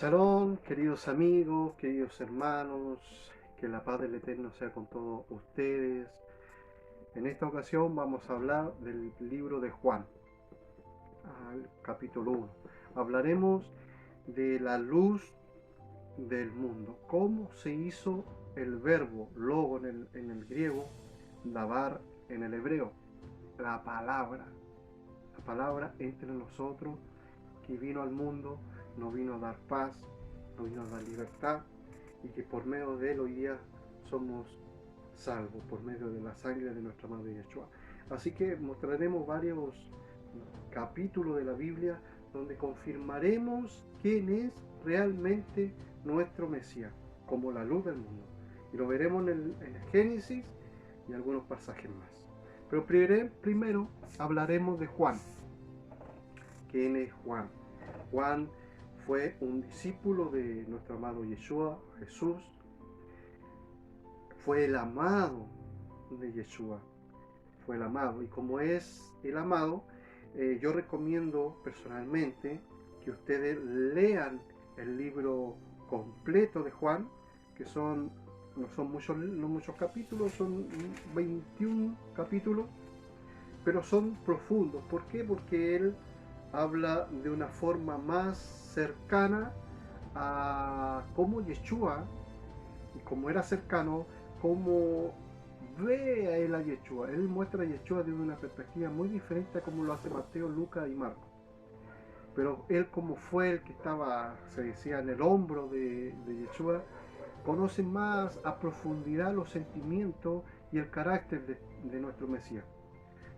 Shalom, queridos amigos, queridos hermanos, que la paz del Eterno sea con todos ustedes. En esta ocasión vamos a hablar del libro de Juan, al capítulo 1. Hablaremos de la luz del mundo, cómo se hizo el verbo logo en el griego, dabar en el hebreo, la palabra entre nosotros que vino al mundo, nos vino a dar paz, nos vino a dar libertad y que por medio de él hoy día somos salvos por medio de la sangre de nuestra Madre Yeshua. Así que mostraremos varios capítulos de la Biblia donde confirmaremos quién es realmente nuestro Mesías, como la luz del mundo. Y lo veremos en el Génesis y algunos pasajes más. Pero primero hablaremos de Juan. ¿Quién es Juan? Juan fue un discípulo de nuestro amado Yeshua, Jesús. Fue el amado de Yeshua. Fue el amado. Y como es el amado, yo recomiendo personalmente que ustedes lean el libro completo de Juan, que no son muchos capítulos, son 21 capítulos, pero son profundos. ¿Por qué? Porque él habla de una forma más cercana a cómo Yeshua, y como era cercano, cómo ve a él a Yeshua. Él muestra a Yeshua desde una perspectiva muy diferente a como lo hace Mateo, Lucas y Marcos. Pero él, como fue el que estaba, se decía, en el hombro de Yeshua, conoce más a profundidad los sentimientos y el carácter de nuestro Mesías.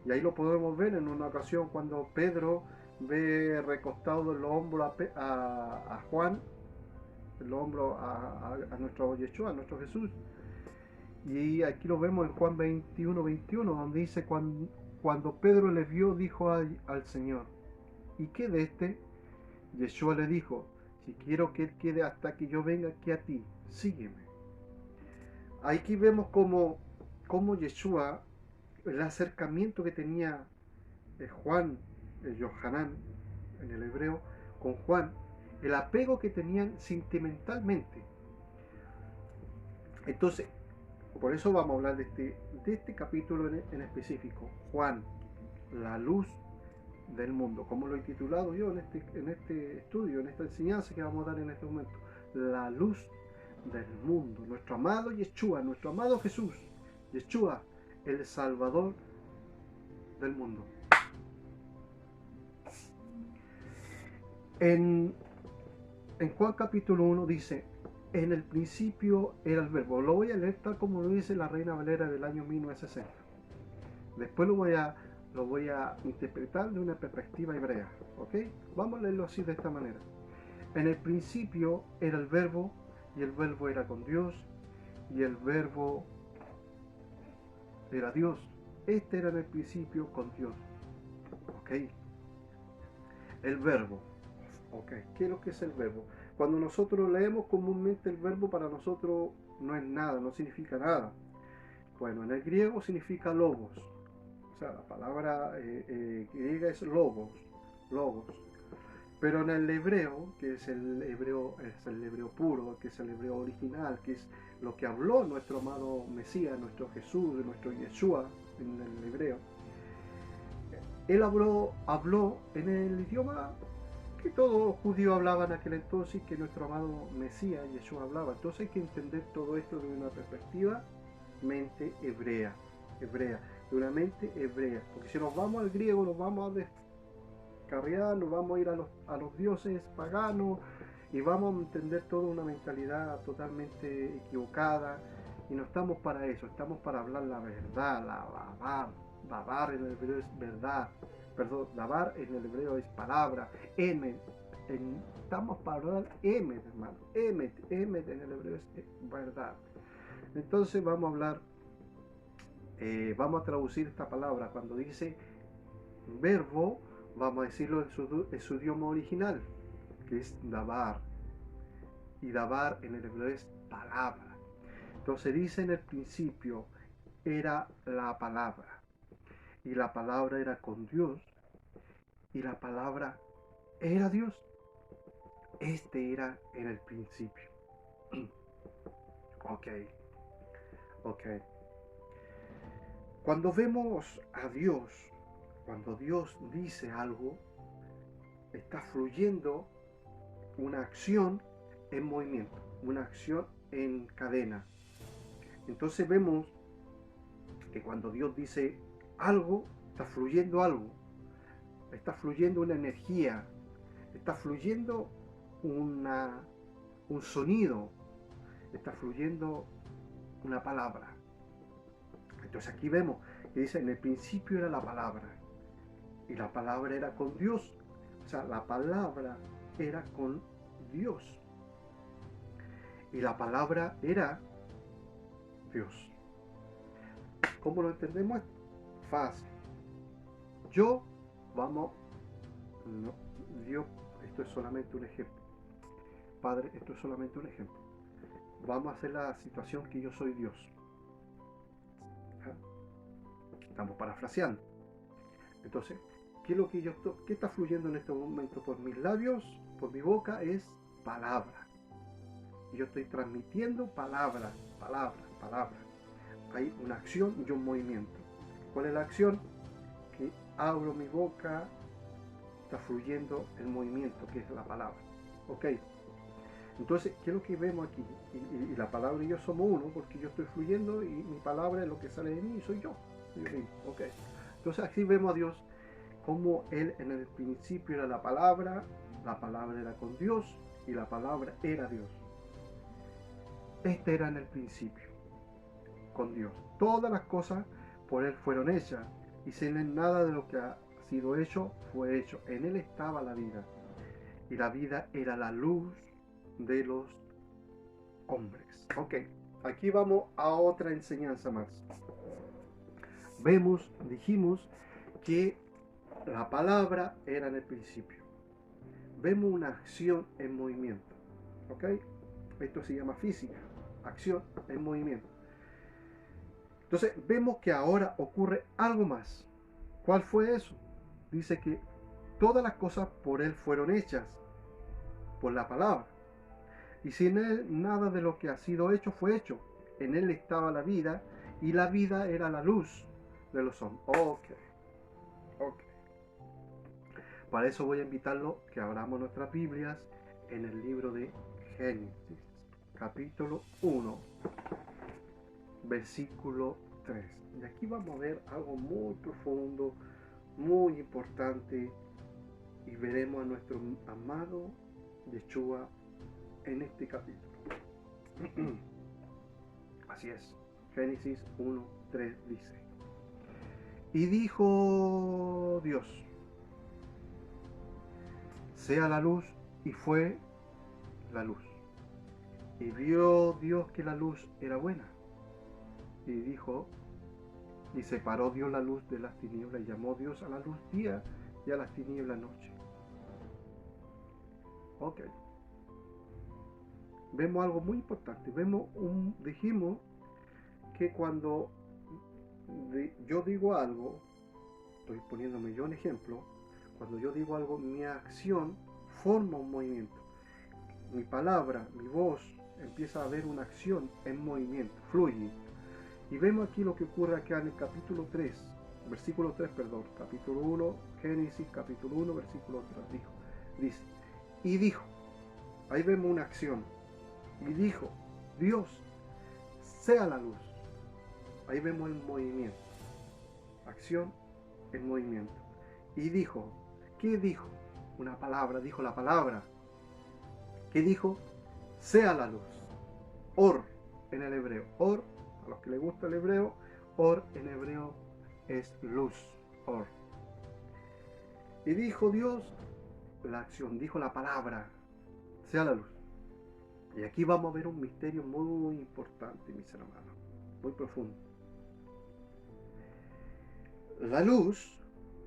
Y ahí lo podemos ver en una ocasión cuando Pedro ve recostado en los hombros a Juan, en los hombros a nuestro Yeshua, a nuestro Jesús. Y aquí lo vemos en Juan 21:21, donde dice, cuando Pedro le vio, dijo al Señor, ¿y qué de este? Yeshua le dijo, si quiero que él quede hasta que yo venga aquí a ti, sígueme. Aquí vemos como Yeshua, el acercamiento que tenía Juan, Yohanan en el hebreo, con Juan, el apego que tenían sentimentalmente. Entonces, por eso vamos a hablar de este capítulo en específico, Juan, la luz del mundo, como lo he titulado yo en este estudio, en esta enseñanza que vamos a dar en este momento, la luz del mundo, nuestro amado Yeshua, nuestro amado Jesús, Yeshua, el Salvador del mundo. En Juan capítulo 1 dice, en el principio era el verbo. Lo voy a leer tal como lo dice la Reina Valera del año 1960. Después lo voy a interpretar de una perspectiva hebrea. ¿Ok? Vamos a leerlo así de esta manera. En el principio era el verbo, y el verbo era con Dios, y el verbo era Dios. Este era en el principio con Dios. ¿Ok? El verbo. ¿Ok? ¿Qué es lo que es el verbo? Cuando nosotros leemos comúnmente el verbo, para nosotros no es nada, no significa nada. Bueno, en el griego significa logos. O sea, la palabra griega es logos. Pero en el hebreo, que es el hebreo puro, que es el hebreo original, que es lo que habló nuestro amado Mesías, nuestro Jesús, nuestro Yeshua en el hebreo, él habló en el idioma que todo judío hablaba en aquel entonces, que nuestro amado Mesías, Yeshua, hablaba. Entonces hay que entender todo esto de una perspectiva mente hebrea, de una mente hebrea. Porque si nos vamos al griego, nos vamos a descarriar, nos vamos a ir a los dioses paganos y vamos a entender toda una mentalidad totalmente equivocada. Y no estamos para eso, estamos para hablar la verdad, Dabar en el hebreo es verdad. Perdón, dabar en el hebreo es palabra. Estamos para hablar emet, hermano. Emet en el hebreo es verdad. Entonces vamos a hablar, vamos a traducir esta palabra. Cuando dice verbo, vamos a decirlo en su idioma original, que es dabar. Y dabar en el hebreo es palabra. Entonces dice en el principio era la palabra. Y la palabra era con Dios. Y la palabra era Dios. Este era en el principio. Ok, ok. Cuando vemos a Dios, cuando Dios dice algo, está fluyendo una acción en movimiento, una acción en cadena. Entonces vemos que cuando Dios dice algo, está fluyendo algo, está fluyendo una energía, está fluyendo un sonido, está fluyendo una palabra. Entonces aquí vemos que dice, en el principio era la palabra, y la palabra era con Dios. O sea, la palabra era con Dios. Y la palabra era Dios. ¿Cómo lo entendemos? Fácil. Dios, esto es solamente un ejemplo. Padre, esto es solamente un ejemplo. Vamos a hacer la situación que yo soy Dios. Estamos parafraseando. Entonces, ¿qué es lo que qué está fluyendo en este momento por mis labios, por mi boca? Es palabra. Y yo estoy transmitiendo palabra. Hay una acción y un movimiento. ¿Cuál es la acción? Que abro mi boca, está fluyendo el movimiento, que es la palabra. Ok. Entonces, ¿qué es lo que vemos aquí? Y la palabra y yo somos uno, porque yo estoy fluyendo y mi palabra es lo que sale de mí y soy yo. Ok. Entonces, aquí vemos a Dios como Él en el principio era la palabra era con Dios y la palabra era Dios. Este era en el principio, con Dios. Todas las cosas por Él fueron hechas y sin Él nada de lo que ha sido hecho fue hecho. En Él estaba la vida y la vida era la luz de los hombres. Ok, aquí vamos a otra enseñanza más. Dijimos que la palabra era en el principio. Vemos una acción en movimiento. ¿Ok? Esto se llama física. Acción en movimiento. Entonces vemos que ahora ocurre algo más. ¿Cuál fue eso? Dice que todas las cosas por Él fueron hechas, por la palabra. Y sin Él nada de lo que ha sido hecho fue hecho. En Él estaba la vida y la vida era la luz de los hombres. Ok. Para eso voy a invitarlo que abramos nuestras Biblias en el libro de Génesis, capítulo 1, versículo 3. Y aquí vamos a ver algo muy profundo, muy importante, y veremos a nuestro amado Yeshua en este capítulo. Así es. Génesis 1, 3 dice: Y dijo Dios, sea la luz, y fue la luz. Y vio Dios que la luz era buena. Y dijo, y separó Dios la luz de las tinieblas, y llamó Dios a la luz día y a las tinieblas noche. Ok. Vemos algo muy importante. Dijimos que cuando yo digo algo, estoy poniéndome yo un ejemplo, cuando yo digo algo, mi acción forma un movimiento. Mi palabra, mi voz, empieza a haber una acción en movimiento, fluye. Y vemos aquí lo que ocurre acá en el capítulo 3, versículo 3, perdón, capítulo 1, Génesis, capítulo 1, versículo 3, dice, y dijo, ahí vemos una acción, y dijo, Dios, sea la luz. Ahí vemos el movimiento, acción en movimiento. Y dijo, ¿qué dijo? Una palabra, dijo la palabra. ¿Qué dijo? Sea la luz. Or en el hebreo. Or, a los que les gusta el hebreo, or en hebreo es luz. Or. Y dijo Dios, la acción, dijo la palabra, sea la luz. Y aquí vamos a ver un misterio muy importante, mis hermanos, muy profundo. La luz,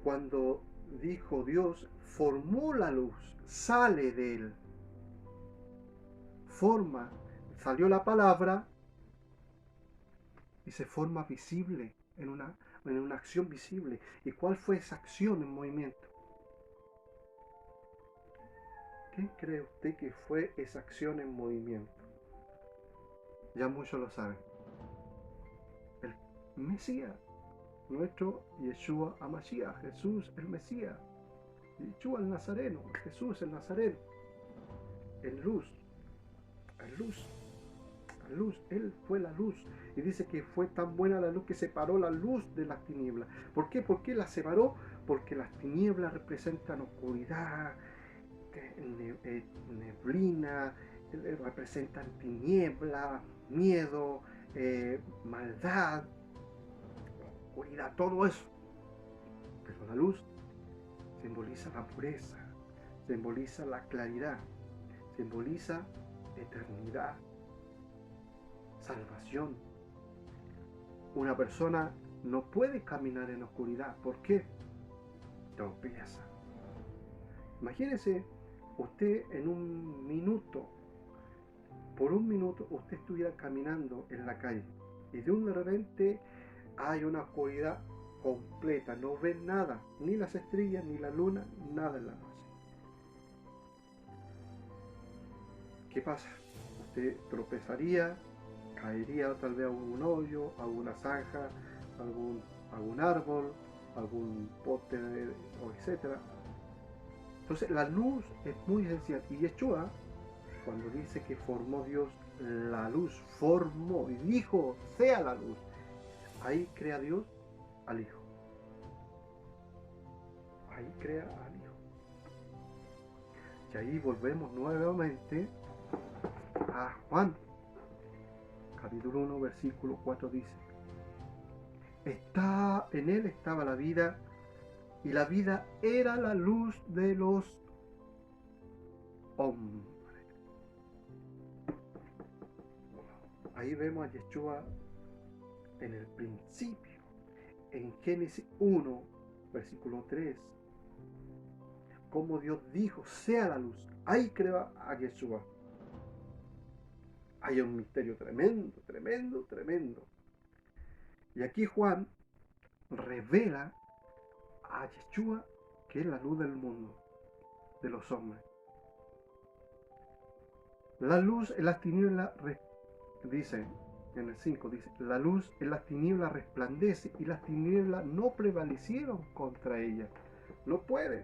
cuando dijo Dios, formó la luz, sale de él. Salió la palabra y se forma visible en una acción visible. ¿Y cuál fue esa acción en movimiento? ¿Qué cree usted que fue esa acción en movimiento? Ya muchos lo saben. El Mesías, nuestro Yeshua HaMashiach, Jesús el Mesías, Yeshua el Nazareno, Jesús el Nazareno, en luz, Él fue la luz. Y dice que fue tan buena la luz que separó la luz de las tinieblas. ¿Por qué? ¿Por qué la separó? Porque las tinieblas representan oscuridad, neblina, representan tiniebla, miedo, maldad, oscuridad, todo eso. Pero la luz simboliza la pureza, simboliza la claridad, simboliza eternidad, salvación. Una persona no puede caminar en oscuridad. ¿Por qué? Tropieza. Imagínese usted en un minuto, por un minuto usted estuviera caminando en la calle y de repente hay una oscuridad completa, no ve nada, ni las estrellas, ni la luna, nada en la noche. ¿Qué pasa? Usted tropezaría, caería tal vez a un hoyo, a una zanja, algún árbol, algún poste, etc. Entonces la luz es muy esencial. Y Yeshua, cuando dice que formó Dios la luz, formó y dijo, sea la luz, ahí crea Dios al Hijo. Ahí crea al Hijo. Y ahí volvemos nuevamente a Juan. Capítulo 1, versículo 4 dice, en él estaba la vida, y la vida era la luz de los hombres. Ahí vemos a Yeshua en el principio, en Génesis 1, versículo 3, como Dios dijo, sea la luz. Ahí crea a Yeshua. Hay un misterio tremendo, tremendo, tremendo. Y aquí Juan revela a Yeshua que es la luz del mundo, de los hombres. La luz en las tinieblas, dice en el 5, dice, la luz en las tinieblas resplandece y las tinieblas no prevalecieron contra ella. No puede.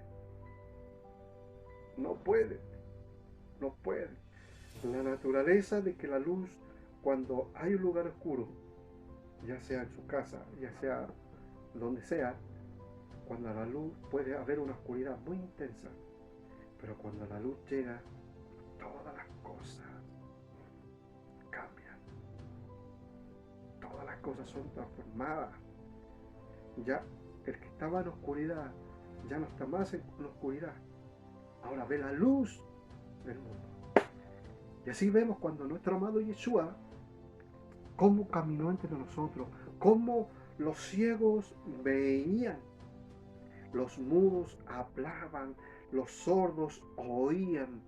La naturaleza de que la luz, cuando hay un lugar oscuro, ya sea en su casa, ya sea donde sea, cuando la luz puede haber una oscuridad muy intensa, pero cuando la luz llega, todas las cosas cambian, todas las cosas son transformadas. Ya el que estaba en oscuridad ya no está más en oscuridad, ahora ve la luz del mundo. Y así vemos cuando nuestro amado Yeshua, cómo caminó entre nosotros, cómo los ciegos veían, los mudos hablaban, los sordos oían,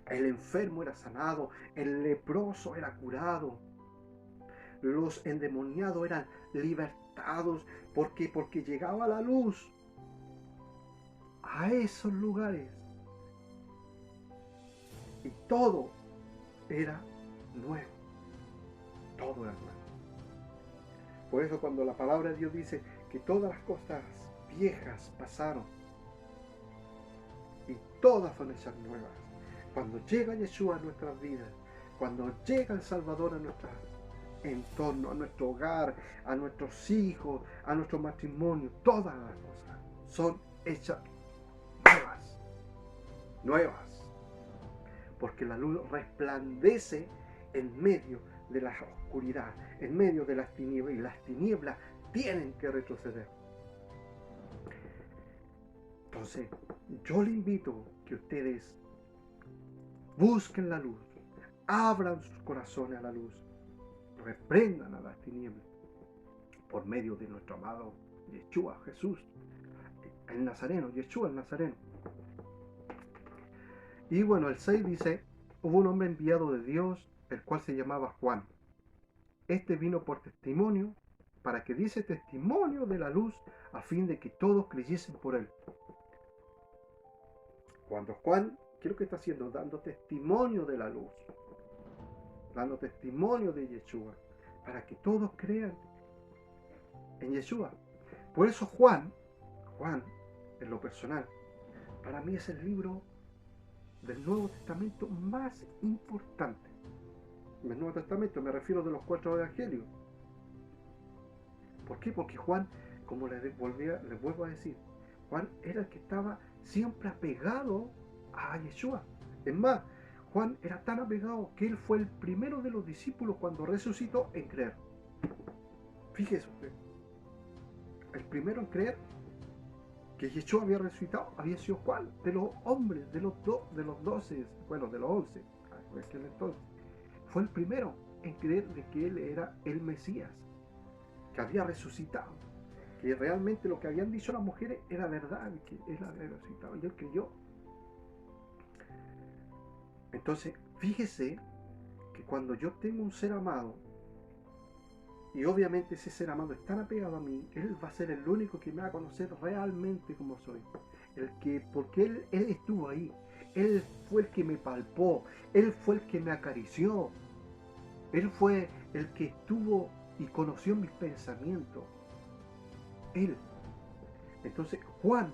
el enfermo era sanado, el leproso era curado, los endemoniados eran libertados, porque llegaba la luz a esos lugares y todo era nuevo, todo era nuevo. Por eso cuando la palabra de Dios dice que todas las cosas viejas pasaron y todas son hechas nuevas, cuando llega Yeshua a nuestras vidas, cuando llega el Salvador a nuestro entorno, a nuestro hogar, a nuestros hijos, a nuestro matrimonio, todas las cosas son hechas nuevas, porque la luz resplandece en medio de la oscuridad, en medio de las tinieblas, y las tinieblas tienen que retroceder. Entonces, yo le invito que ustedes busquen la luz, abran sus corazones a la luz, reprendan a las tinieblas por medio de nuestro amado Yeshua, Jesús, el Nazareno, Yeshua el Nazareno. Y bueno, el 6 dice, hubo un hombre enviado de Dios, el cual se llamaba Juan. Este vino por testimonio, para que diese testimonio de la luz, a fin de que todos creyesen por él. Cuando Juan, ¿qué es lo que está haciendo? Dando testimonio de la luz, dando testimonio de Yeshua, para que todos crean en Yeshua. Por eso Juan, en lo personal, para mí es el libro del Nuevo Testamento más importante. Del Nuevo Testamento me refiero de los 4 evangelios. ¿Por qué? Porque Juan, como les vuelvo a decir, Juan era el que estaba siempre apegado a Yeshua. Es más, Juan era tan apegado que él fue el primero de los discípulos cuando resucitó en creer. Fíjese usted, el primero en creer que Yeshua había resucitado había sido Juan, de los hombres, de los 12, bueno, de los 11, en aquel entonces. Fue el primero en creer de que él era el Mesías, que había resucitado, que realmente lo que habían dicho las mujeres era verdad, que él había resucitado, y él creyó. Entonces, fíjese que cuando yo tengo un ser amado, y obviamente ese ser amado es tan apegado a mí, él va a ser el único que me va a conocer realmente como soy. Porque él estuvo ahí, él fue el que me palpó, él fue el que me acarició, él fue el que estuvo y conoció mis pensamientos. Él. Entonces, Juan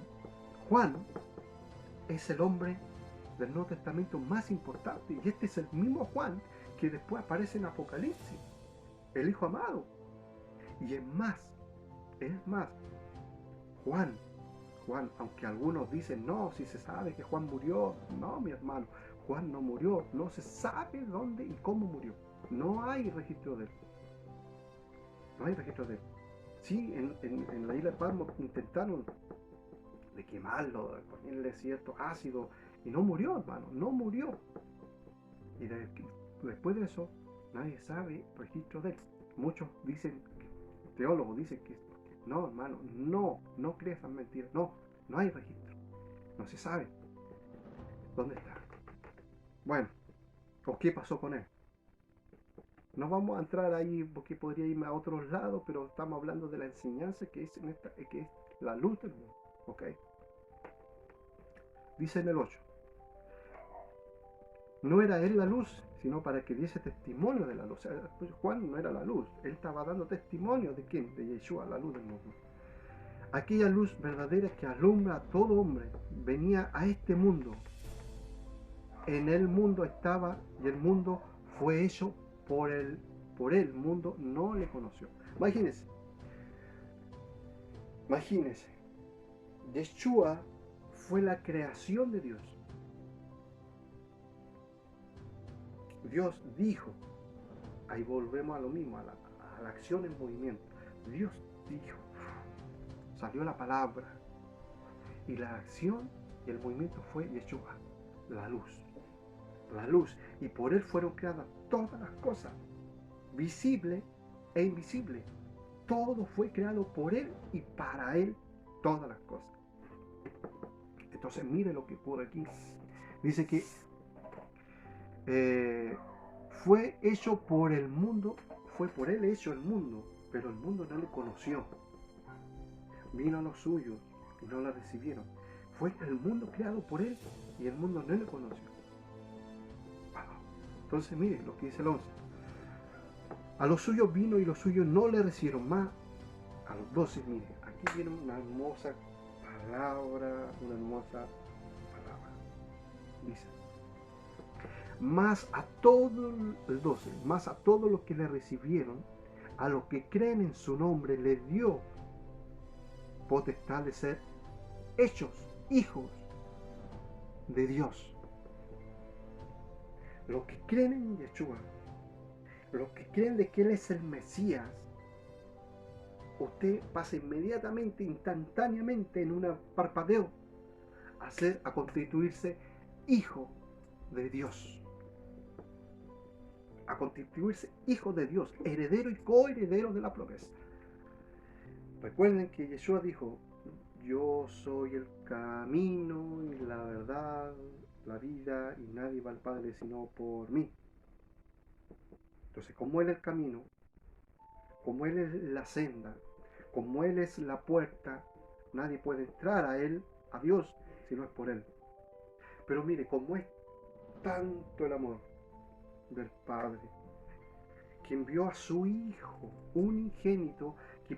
es el hombre del Nuevo Testamento más importante. Y este es el mismo Juan que después aparece en Apocalipsis, el Hijo amado. Y es más, Juan, aunque algunos dicen, no, si se sabe que Juan murió, no, mi hermano, Juan no murió, no se sabe dónde y cómo murió. No hay registro de él. No hay registro de él. Sí, en la isla de Patmos intentaron de quemarlo, de ponerle cierto ácido, y no murió, hermano, no murió. Y después de eso, nadie sabe registro de él. Muchos dicen, teólogos dicen que no, hermano, no creas esas mentiras, no hay registro, no se sabe dónde está. Bueno, ¿o qué pasó con él? No vamos a entrar ahí porque podría irme a otros lados, pero estamos hablando de la enseñanza que es la luz del mundo. ¿Ok? Dice en el 8. No era él la luz, sino para que diese testimonio de la luz. O sea, pues Juan no era la luz, él estaba dando testimonio de quién, de Yeshua, la luz del mundo. Aquella luz verdadera que alumbra a todo hombre venía a este mundo. En el mundo estaba y el mundo fue hecho por él. Por él, el mundo no le conoció. Imagínense. Yeshua fue la creación de Dios. Dios dijo, ahí volvemos a lo mismo, a la acción en movimiento. Dios dijo, salió la palabra, y la acción y el movimiento fue Yeshua, la luz, y por él fueron creadas todas las cosas, visible e invisible. Todo fue creado por él y para él todas las cosas. Entonces mire lo que por aquí dice que fue hecho por el mundo, fue por él hecho el mundo, pero el mundo no le conoció. Vino a los suyos y no la recibieron. Fue el mundo creado por él y el mundo no le conoció. Entonces mire lo que dice el 11. A los suyos vino y los suyos no le recibieron más. A los 12, mire, aquí viene una hermosa palabra, Dice, más a todos, el 12, más a todos los que le recibieron, a los que creen en su nombre, le dio potestad de ser hechos hijos de Dios. Los que creen en Yeshua, los que creen de que Él es el Mesías, usted pasa inmediatamente, instantáneamente, en un parpadeo, a constituirse hijo de Dios. A constituirse hijo de Dios, heredero y coheredero de la promesa. Recuerden que Yeshua dijo, yo soy el camino y la verdad, la vida, y nadie va al Padre sino por mí. Entonces, como Él es el camino, como Él es la senda, como Él es la puerta, nadie puede entrar a Él, a Dios, si no es por Él. Pero mire, como es tanto el amor del Padre, que envió a su Hijo unigénito, que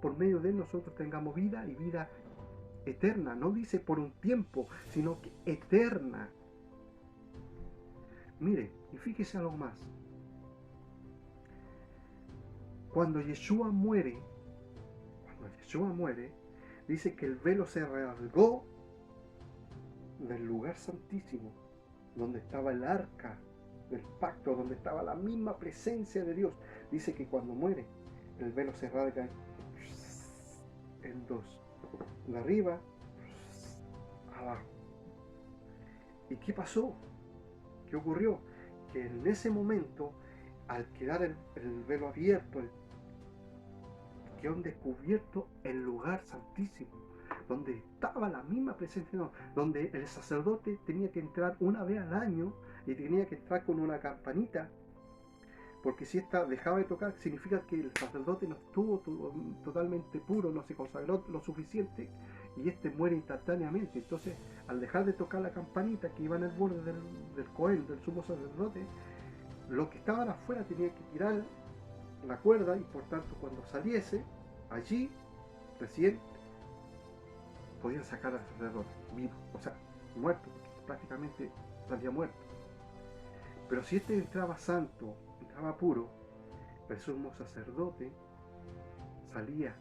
por medio de él nosotros tengamos vida y vida eterna. No dice por un tiempo, sino que eterna. Mire, y fíjese algo más. Cuando Yeshua muere, dice que el velo se rasgó del lugar santísimo, donde estaba el arca del pacto, donde estaba la misma presencia de Dios. Dice que cuando muere, el velo se rasga en dos, de arriba abajo. ¿Y qué pasó? ¿Qué ocurrió? Que en ese momento, al quedar el velo abierto, quedó descubierto el lugar santísimo, donde estaba la misma presencia de Dios, donde el sacerdote tenía que entrar una vez al año y tenía que entrar con una campanita, porque si esta dejaba de tocar, significa que el sacerdote no estuvo totalmente puro, no se consagró lo suficiente, y este muere instantáneamente. Entonces, al dejar de tocar la campanita que iba en el borde del Cohen, del sumo sacerdote, los que estaban afuera tenían que tirar la cuerda, y por tanto cuando saliese, allí recién podían sacar al sacerdote vivo, o sea, muerto, prácticamente salía muerto. Pero si este entraba santo, entraba puro, el sumo sacerdote salía,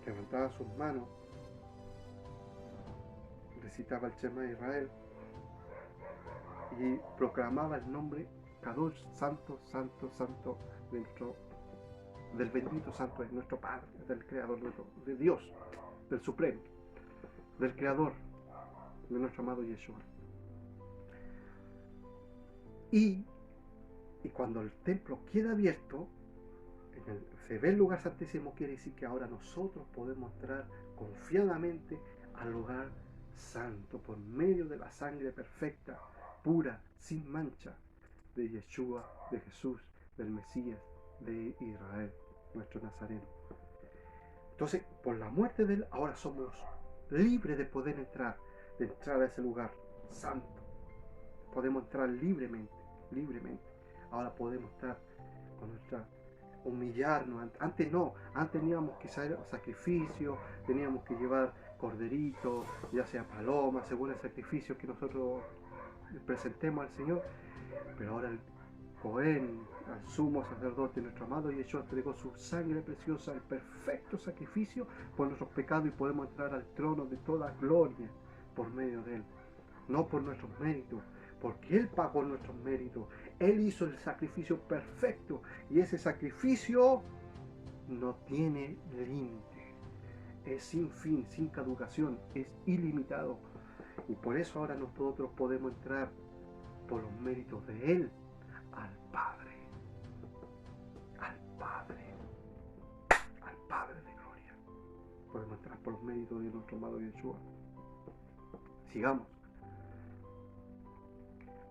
levantaba sus manos, recitaba el Shema de Israel y proclamaba el nombre Kadosh, santo, santo, santo, del bendito santo es nuestro Padre, del Creador, de Dios, del Supremo, del Creador, de nuestro amado Yeshua. Y cuando el templo queda abierto, se ve el lugar santísimo, quiere decir que ahora nosotros podemos entrar confiadamente al lugar santo por medio de la sangre perfecta, pura, sin mancha, de Yeshua, de Jesús, del Mesías, de Israel, nuestro Nazareno. Entonces, por la muerte de él, ahora somos libres de poder entrar a ese lugar santo. Podemos entrar libremente. Ahora podemos estar con nuestra, humillarnos. Antes no, antes teníamos que hacer sacrificios, teníamos que llevar corderitos, ya sea palomas, según el sacrificio que nosotros presentemos al Señor. Pero ahora el Cohen, al sumo sacerdote, nuestro amado Yeshua, entregó su sangre preciosa, el perfecto sacrificio por nuestros pecados, y podemos entrar al trono de toda gloria por medio de él, no por nuestros méritos, porque él pagó nuestros méritos. Él hizo el sacrificio perfecto, y ese sacrificio no tiene límite, es sin fin, sin caducación, es ilimitado. Y por eso ahora nosotros podemos entrar por los méritos de él al Padre, al Padre de gloria. Podemos entrar por los méritos de nuestro amado Yeshua. Sigamos.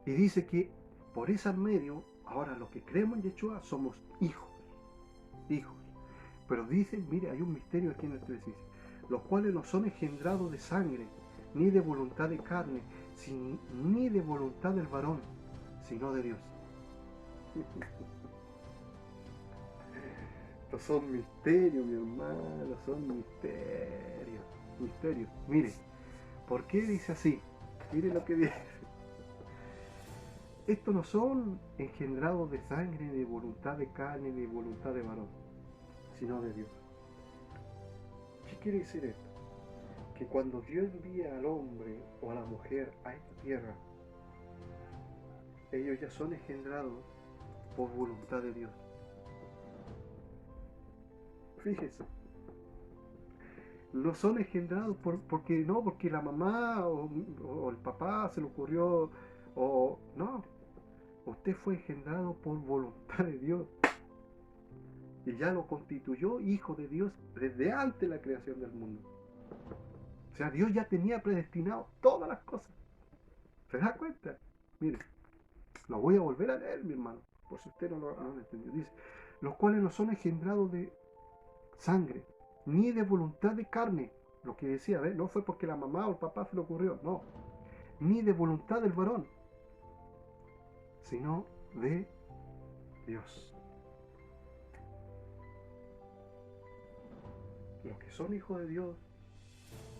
Y dice que por ese medio, ahora los que creemos en Yeshua somos hijos. Pero dice, mire, hay un misterio aquí en el 3, los cuales no son engendrados de sangre, ni de voluntad de carne, ni de voluntad del varón, sino de Dios. Estos son misterios, mi hermano, son misterios. Mire, ¿por qué dice así? Mire lo que dice. Estos no son engendrados de sangre, ni de voluntad de carne, ni de voluntad de varón, sino de Dios. ¿Qué quiere decir esto? Que cuando Dios envía al hombre o a la mujer a esta tierra, ellos ya son engendrados por voluntad de Dios. Fíjese, no son engendrados porque la mamá o el papá se le ocurrió, o no, usted fue engendrado por voluntad de Dios y ya lo constituyó hijo de Dios desde antes de la creación del mundo. O sea, Dios ya tenía predestinado todas las cosas. ¿Se da cuenta? Mire, lo voy a volver a leer, mi hermano, por si usted no lo entendió. Dice, los cuales no son engendrados de sangre, ni de voluntad de carne. Lo que decía, ¿ves? No fue porque la mamá o el papá se le ocurrió, no. ni de voluntad del varón, sino de Dios. Los que son hijos de Dios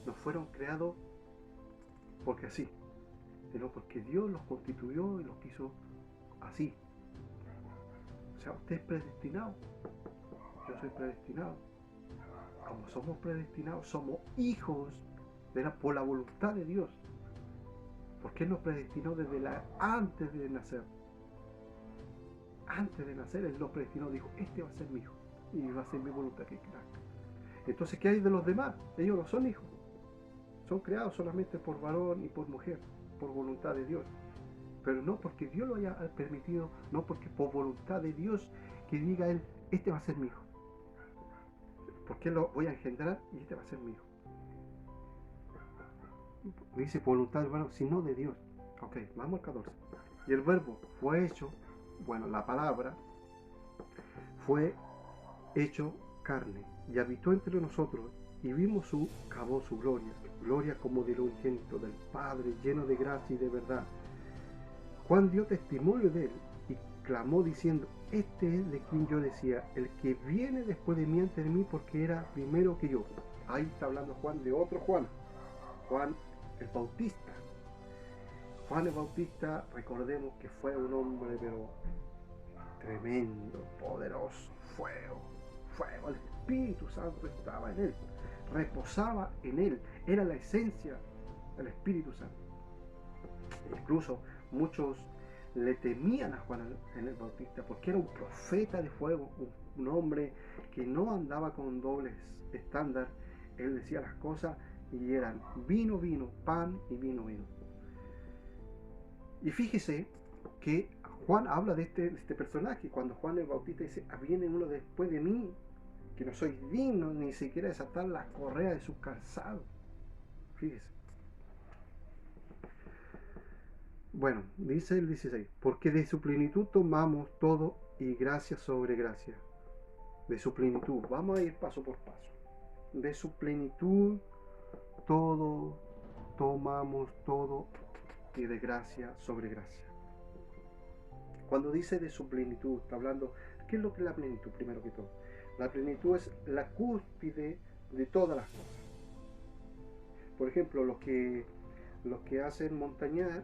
no fueron creados porque así, sino porque Dios los constituyó y los quiso así. O sea, usted es predestinado, yo soy predestinado. Como somos predestinados, somos hijos por la voluntad de Dios. Porque Él nos predestinó antes de nacer. Antes de nacer, Él nos predestinó, dijo, este va a ser mi hijo y va a ser mi voluntad que nazca. Entonces, ¿qué hay de los demás? Ellos no son hijos. Son creados solamente por varón y por mujer, por voluntad de Dios. Pero no porque Dios lo haya permitido, no porque por voluntad de Dios que diga Él, este va a ser mi hijo. Porque lo voy a engendrar y este va a ser mi hijo. Dice voluntad del varón, sino de Dios. Ok, vamos al 14. Y el verbo fue hecho, bueno, la palabra fue hecho carne y habitó entre nosotros y vimos su gloria, gloria como del unigénito del Padre, lleno de gracia y de verdad. Juan dio testimonio de él y clamó diciendo, este es de quien yo decía, el que viene después de mí antes de mí porque era primero que yo. Ahí está hablando Juan de otro Juan, Juan el Bautista. Juan el Bautista, recordemos que fue un hombre pero tremendo, poderoso, fuego, el Espíritu Santo estaba en él, reposaba en él, era la esencia del Espíritu Santo. Incluso muchos le temían a Juan el Bautista porque era un profeta de fuego, un hombre que no andaba con dobles estándar. Él decía las cosas y eran vino, pan y vino. Y fíjese que Juan habla de este personaje, cuando Juan el Bautista dice, viene uno después de mí, que no soy digno ni siquiera de desatar las correas de su calzado. Fíjese. Bueno, dice el 16, porque de su plenitud tomamos todo y gracia sobre gracia. De su plenitud, vamos a ir paso por paso. De su plenitud todo, tomamos todo y de gracia sobre gracia. Cuando dice de su plenitud, está hablando, ¿qué es lo que es la plenitud? Primero que todo, la plenitud es la cúspide de todas las cosas. Por ejemplo, los que hacen montañeses,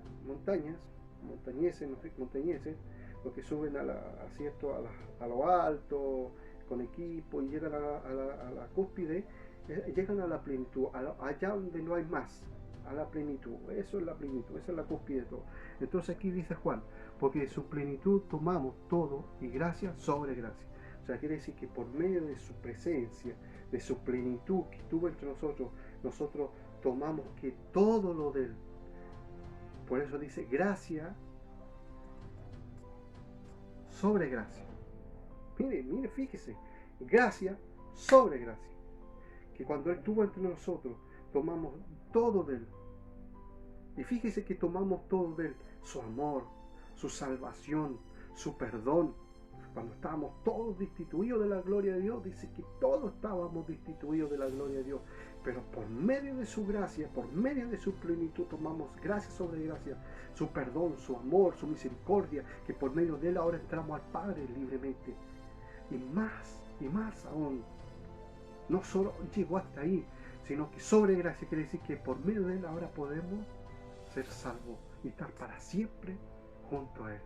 los que suben a lo alto, con equipo y llegan a la cúspide, llegan a la plenitud, allá donde no hay más, a la plenitud. Eso es la plenitud, esa es la cúspide de todo. Entonces aquí dice Juan, porque de su plenitud tomamos todo y gracia sobre gracia. O sea, quiere decir que por medio de su presencia, de su plenitud que estuvo entre nosotros tomamos que todo lo de él. Por eso dice gracia sobre gracia. Mire, fíjese, gracia sobre gracia. Que cuando él estuvo entre nosotros, tomamos todo de él. Y fíjese que tomamos todo de él, su amor, su salvación, su perdón. Cuando estábamos todos destituidos de la gloria de Dios, dice que todos estábamos destituidos de la gloria de Dios. Pero por medio de su gracia, por medio de su plenitud, tomamos gracia sobre gracia, su perdón, su amor, su misericordia, que por medio de él ahora entramos al Padre libremente. Y más aún, no solo llegó hasta ahí, sino que sobre gracia quiere decir que por medio de él ahora podemos ser salvos y estar para siempre junto a él.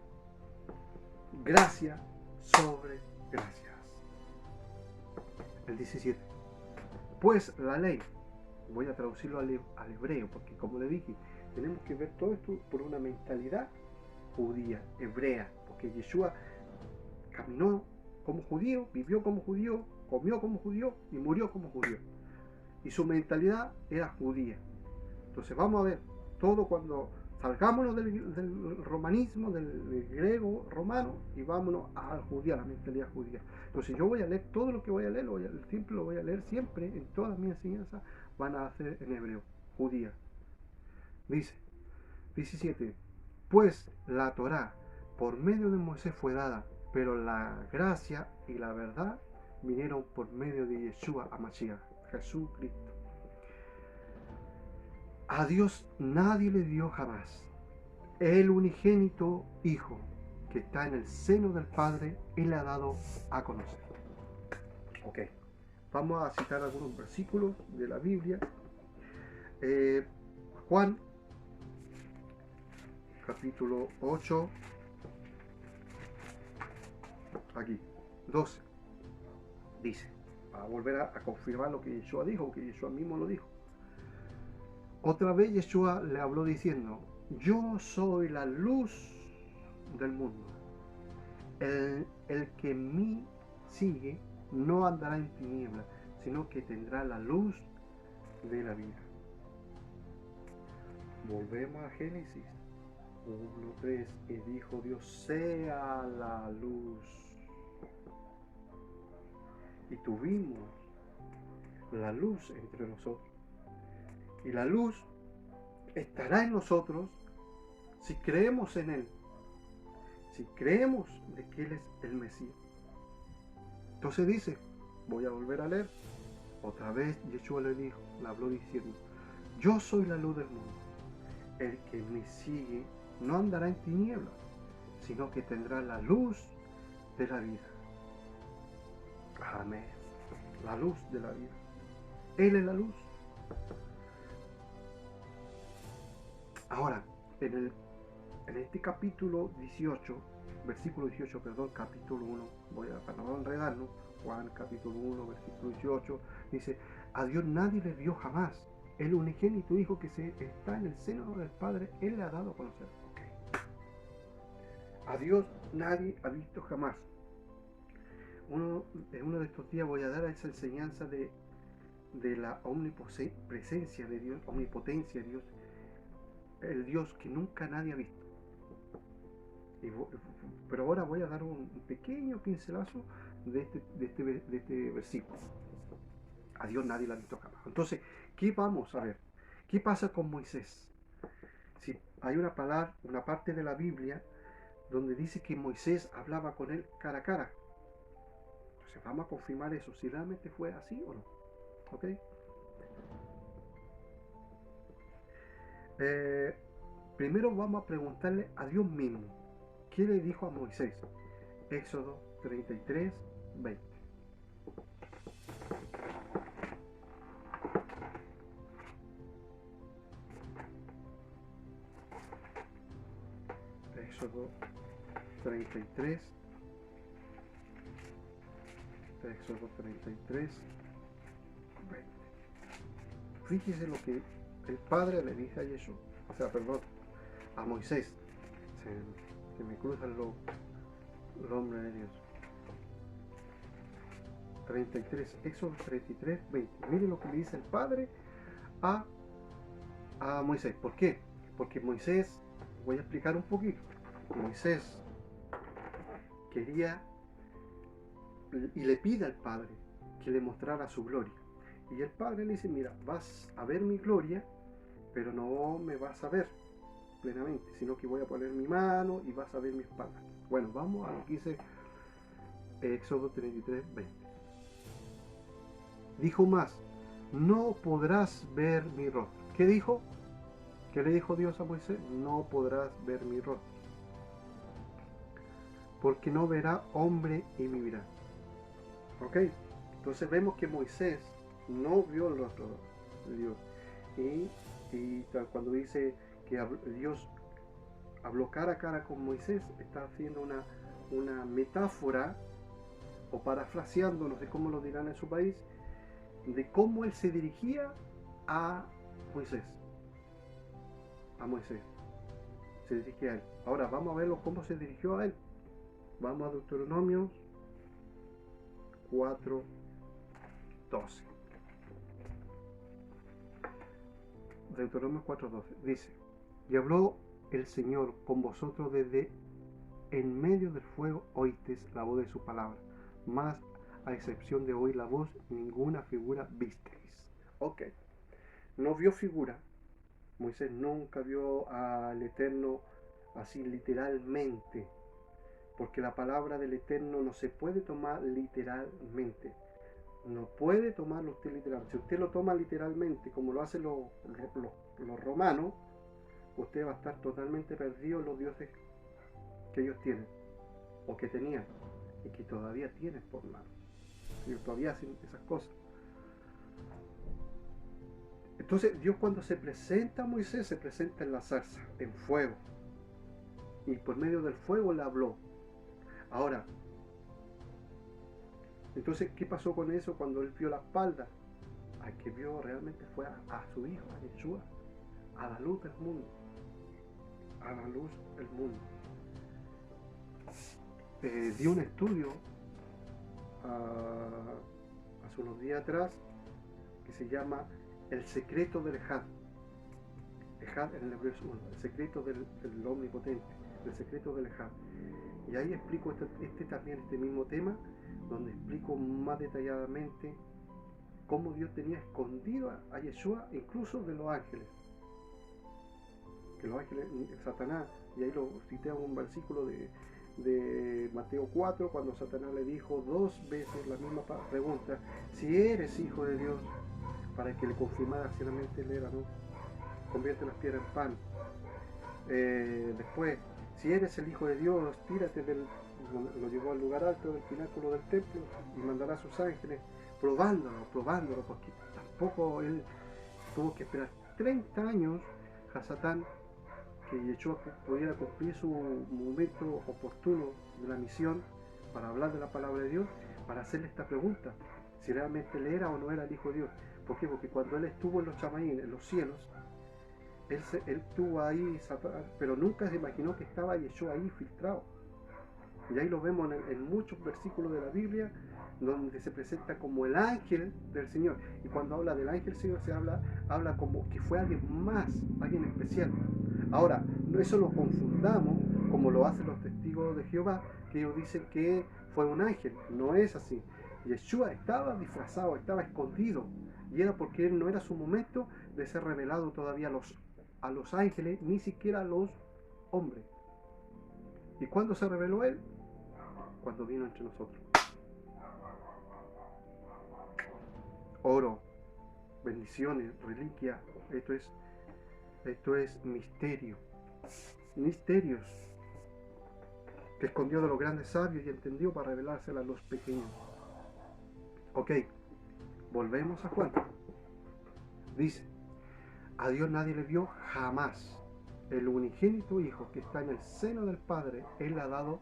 Gracia sobre gracias. El 17. Pues la ley, voy a traducirlo al hebreo, porque como le dije, tenemos que ver todo esto por una mentalidad judía, hebrea, porque Yeshua caminó como judío, vivió como judío, comió como judío y murió como judío. Y su mentalidad era judía. Entonces vamos a ver todo cuando salgámonos del romanismo, del griego romano, y vámonos al judío, a la mentalidad judía. Entonces yo voy a leer todo lo que voy a leer, siempre lo voy a leer siempre, en todas mis enseñanzas van a ser en hebreo, judía. Dice, 17, pues la Torá por medio de Moisés fue dada, pero la gracia y la verdad vinieron por medio de Yeshua HaMashiach, Jesucristo. A Dios nadie le dio jamás. El unigénito Hijo que está en el seno del Padre, Él le ha dado a conocer. Ok, vamos a citar algunos versículos de la Biblia. Juan, capítulo 8, aquí, 12, dice, a volver a confirmar lo que Yeshua dijo, que Yeshua mismo lo dijo. Otra vez Yeshua le habló diciendo, yo soy la luz del mundo. El que en mí sigue no andará en tinieblas, sino que tendrá la luz de la vida. Volvemos a Génesis 1:3, y dijo Dios, sea la luz. Y tuvimos la luz entre nosotros. Y la luz estará en nosotros si creemos en Él, si creemos de que Él es el Mesías. Entonces dice, voy a volver a leer, otra vez Yeshua le habló diciendo, yo soy la luz del mundo, el que me sigue no andará en tinieblas, sino que tendrá la luz de la vida. Amén, la luz de la vida, Él es la luz. Ahora, en este capítulo 18, versículo 18, perdón, capítulo 1, para no enredarnos, Juan capítulo 1, versículo 18, dice, a Dios nadie le vio jamás, el unigénito Hijo que está en el seno del Padre, Él le ha dado a conocer. Okay. A Dios nadie ha visto jamás. En uno de estos días voy a dar esa enseñanza de la omnipresencia de Dios, omnipotencia de Dios, el Dios que nunca nadie ha visto. Pero ahora voy a dar un pequeño pincelazo de este versículo. A Dios nadie lo ha visto jamás. Entonces, ¿qué vamos a ver? ¿Qué pasa con Moisés? Si hay una parte de la Biblia donde dice que Moisés hablaba con él cara a cara. Entonces vamos a confirmar eso, si realmente fue así o no. ¿Ok? Primero vamos a preguntarle a Dios mismo. ¿Qué le dijo a Moisés? Éxodo 33, 20. Éxodo 33. Éxodo 33, 20. Fíjese lo que el Padre le dice a Yeshua, a Moisés. Se me cruzan los nombres de Dios. 33, Éxodo 33, 20. Mire lo que le dice el Padre a Moisés. ¿Por qué? Porque Moisés, voy a explicar un poquito. Moisés quería y le pide al Padre que le mostrara su gloria. Y el Padre le dice, mira, vas a ver mi gloria, pero no me vas a ver plenamente, sino que voy a poner mi mano y vas a ver mis palmas. Bueno, vamos a lo que dice Éxodo 33, 20. Dijo más, no podrás ver mi rostro. ¿Qué dijo? ¿Qué le dijo Dios a Moisés? No podrás ver mi rostro, porque no verá hombre y vivirá. ¿Ok? Entonces vemos que Moisés no vio el rostro de Dios. Y cuando dice que Dios habló cara a cara con Moisés, está haciendo una metáfora, o parafraseando, no sé cómo lo dirán en su país, de cómo él se dirigía a Moisés. A Moisés. Se dirigía a él. Ahora vamos a verlo cómo se dirigió a él. Vamos a Deuteronomio 4, 12. Deuteronomio 4:12 dice, y habló el Señor con vosotros desde en medio del fuego, oísteis la voz de su palabra, mas a excepción de oír la voz, ninguna figura visteis. Ok, no vio figura. Moisés nunca vio al Eterno así literalmente, porque la palabra del Eterno no se puede tomar literalmente. No puede tomarlo usted literalmente. Si usted lo toma literalmente, como lo hacen los romanos, usted va a estar totalmente perdido en los dioses que ellos tienen, o que tenían, y que todavía tienen por mano. Ellos todavía hacen esas cosas. Entonces Dios, cuando se presenta a Moisés, se presenta en la zarza, en fuego. Y por medio del fuego le habló. Ahora, entonces, ¿qué pasó con eso cuando él vio la espalda? Al que vio realmente fue a su hijo, a Yeshua, a la luz del mundo. A la luz del mundo. Di un estudio hace unos días atrás que se llama El secreto del Ejad. Ejad en el hebreo es uno, el secreto del omnipotente, el secreto del Ejad. Y ahí explico este mismo tema, donde explico más detalladamente cómo Dios tenía escondido a Yeshua incluso de los ángeles. Que los ángeles, Satanás, y ahí lo cité en un versículo de Mateo 4, cuando Satanás le dijo 2 veces la misma pregunta: si eres hijo de Dios, para que le confirmara si realmente él era, ¿no? Convierte las piedras en pan. Después, si eres el hijo de Dios, tírate lo llevó al lugar alto del pináculo del templo y mandará a sus ángeles probándolo, porque tampoco él tuvo que esperar 30 años a Satán que Yeshua pudiera cumplir su momento oportuno de la misión para hablar de la palabra de Dios, para hacerle esta pregunta: si realmente él era o no era el hijo de Dios. ¿Por qué? Porque cuando él estuvo en los chamaín, en los cielos, él estuvo ahí, pero nunca se imaginó que estaba Yeshua ahí filtrado. Y ahí lo vemos en muchos versículos de la Biblia, donde se presenta como el ángel del Señor. Y cuando habla del ángel del Señor, se habla como que fue alguien más, alguien especial. Ahora, eso lo confundamos como lo hacen los testigos de Jehová, que ellos dicen que fue un ángel. No es así. Yeshua estaba disfrazado, estaba escondido, y era porque él no era su momento de ser revelado todavía a los ángeles, ni siquiera a los hombres. ¿Y cuándo se reveló él? Cuando vino entre nosotros. Oro, bendiciones, reliquia, esto es misterio. Misterios que escondió de los grandes sabios y entendió para revelársela a los pequeños. Ok, volvemos a Juan. Dice: a Dios nadie le vio jamás. El unigénito Hijo que está en el seno del Padre, Él le ha dado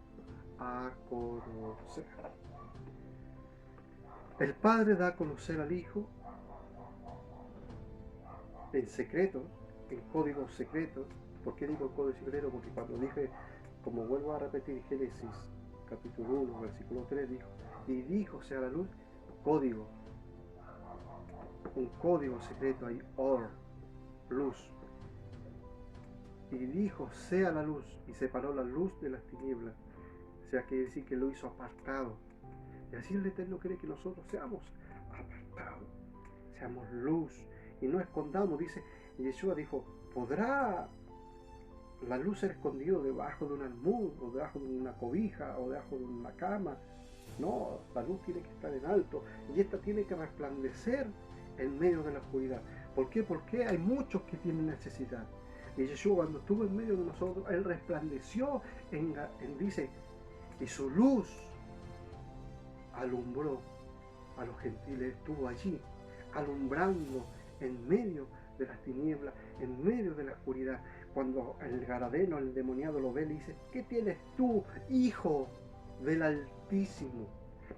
a conocer. El Padre da a conocer al Hijo en secretos, en códigos secretos. ¿Por qué digo código secreto? Porque cuando dije, como vuelvo a repetir, Génesis capítulo 1, versículo 3, dijo: y dijo sea la luz, código, un código secreto ahí, luz. Y dijo sea la luz, y separó la luz de las tinieblas. O sea, quiere decir que lo hizo apartado. Y así el Eterno quiere que nosotros seamos apartados, seamos luz y no escondamos. Dice, Yeshua dijo: ¿podrá la luz ser escondida debajo de un almud, o debajo de una cobija, o debajo de una cama? No, la luz tiene que estar en alto, y esta tiene que resplandecer en medio de la oscuridad. ¿Por qué? Porque hay muchos que tienen necesidad. Y Yeshua, cuando estuvo en medio de nosotros, Él resplandeció dice, y su luz alumbró a los gentiles. Estuvo allí, alumbrando en medio de las tinieblas, en medio de la oscuridad. Cuando el Garadeno, el endemoniado, lo ve, le dice: ¿qué tienes tú, hijo del Altísimo,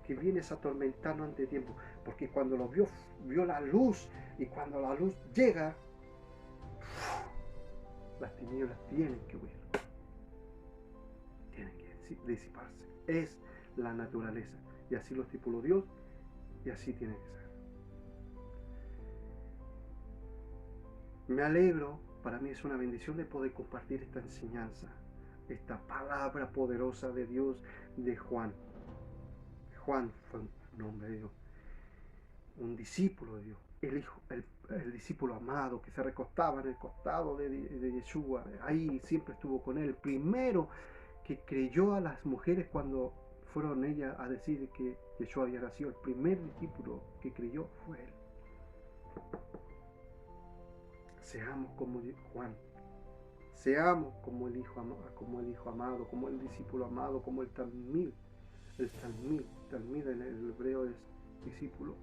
que vienes a atormentarnos ante tiempo? Porque cuando lo vio la luz, y cuando la luz llega, las tinieblas tienen que huir, tienen que disiparse. Es la naturaleza, y así lo estipuló Dios, y así tiene que ser. Me alegro, para mí es una bendición de poder compartir esta enseñanza, esta palabra poderosa de Dios, de Juan. Juan fue un hombre de Dios, un discípulo de Dios, el hijo, el discípulo amado que se recostaba en el costado de Yeshua. Ahí siempre estuvo con él. El primero que creyó a las mujeres cuando fueron ellas a decir que Yeshua había nacido. El primer discípulo que creyó fue él. Seamos como Juan, seamos como el hijo amado, como el discípulo amado, como el talmid en el hebreo es discípulo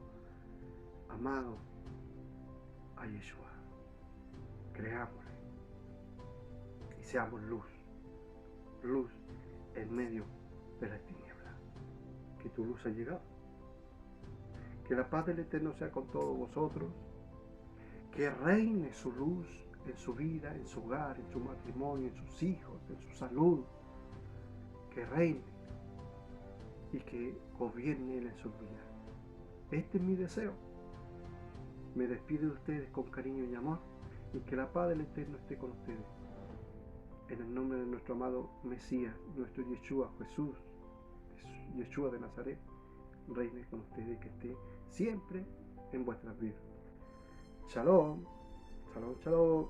amado a Yeshua. Creámosle y seamos luz en medio de las tinieblas. Que tu luz ha llegado. Que la paz del Eterno sea con todos vosotros. Que reine su luz en su vida, en su hogar, en su matrimonio, en sus hijos, en su salud. Que reine y que gobierne Él en su vida. Este es mi deseo. Me despido de ustedes con cariño y amor, y que la paz del Eterno esté con ustedes. En el nombre de nuestro amado Mesías, nuestro Yeshua, Jesús, Yeshua de Nazaret, reine con ustedes y que esté siempre en vuestras vidas. Shalom, shalom, shalom.